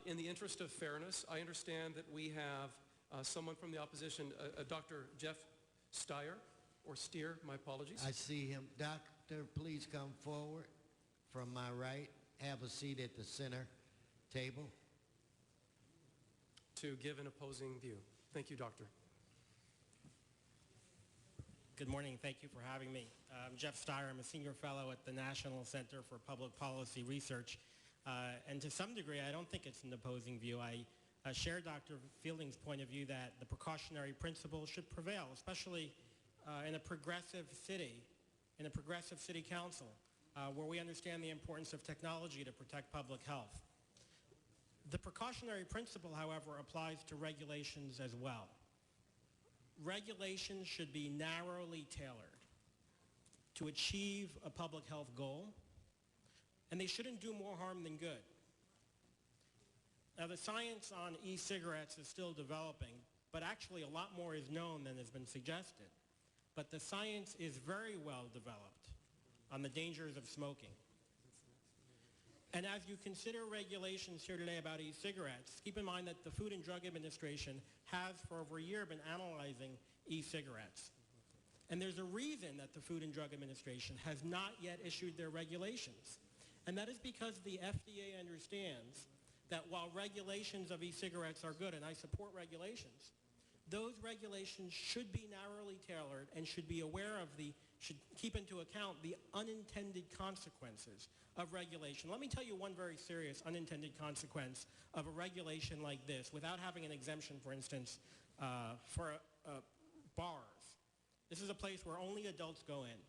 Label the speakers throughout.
Speaker 1: In the interest of fairness, I understand that we have someone from the opposition, Dr. Jeff Stier, or Stier, my apologies.
Speaker 2: I see him. Doctor, please come forward from my right. Have a seat at the center table.
Speaker 1: To give an opposing view. Thank you, Doctor.
Speaker 3: Good morning. Thank you for having me. I'm Jeff Stier. I'm a senior fellow at the National Center for Public Policy Research. And to some degree, I don't think it's an opposing view. I share Dr. Fielding's point of view that the precautionary principle should prevail, especially in a progressive city council, where we understand the importance of technology to protect public health. The precautionary principle, however, applies to regulations as well. Regulations should be narrowly tailored to achieve a public health goal, and they shouldn't do more harm than good. Now, the science on e-cigarettes is still developing, but actually a lot more is known than has been suggested. But the science is very well developed on the dangers of smoking. And as you consider regulations here today about e-cigarettes, keep in mind that the Food and Drug Administration has for over a year been analyzing e-cigarettes. And there's a reason that the Food and Drug Administration has not yet issued their regulations. And that is because the FDA understands that while regulations of e-cigarettes are good, and I support regulations, those regulations should be narrowly tailored and should keep into account the unintended consequences of regulation. Let me tell you one very serious unintended consequence of a regulation like this without having an exemption, for instance, for bars. This is a place where only adults go in.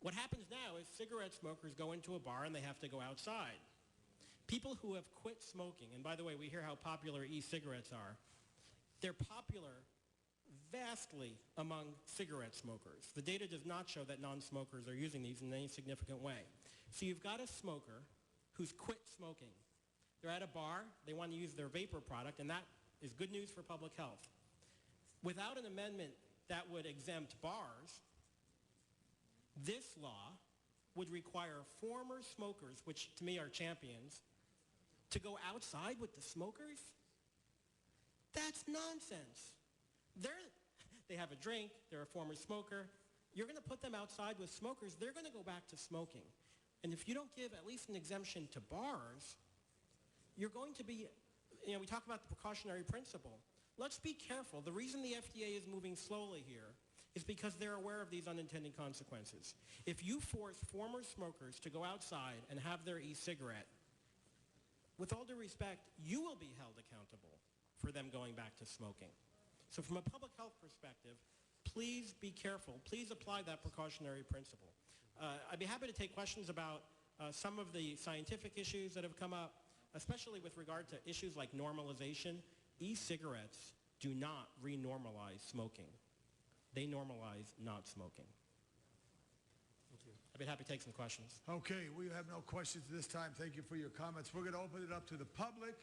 Speaker 3: What happens now is cigarette smokers go into a bar and they have to go outside. People who have quit smoking, and by the way, we hear how popular e-cigarettes are, they're popular vastly among cigarette smokers. The data does not show that non-smokers are using these in any significant way. So you've got a smoker who's quit smoking. They're at a bar, they want to use their vapor product, and that is good news for public health. Without an amendment that would exempt bars, this law would require former smokers, which to me are champions, to go outside with the smokers? That's nonsense. They have a drink, they're a former smoker. You're going to put them outside with smokers, they're going to go back to smoking. And if you don't give at least an exemption to bars, you're going to be, we talk about the precautionary principle. Let's be careful. The reason the FDA is moving slowly here is because they're aware of these unintended consequences. If you force former smokers to go outside and have their e-cigarette, with all due respect, you will be held accountable for them going back to smoking. So from a public health perspective, please be careful. Please apply that precautionary principle. I'd be happy to take questions about some of the scientific issues that have come up, especially with regard to issues like normalization. E-cigarettes do not re-normalize smoking. They normalize not smoking.
Speaker 1: Thank you.
Speaker 3: I'd be happy to take some questions.
Speaker 4: Okay, we have no questions this time. Thank you for your comments. We're going to open it up to the public.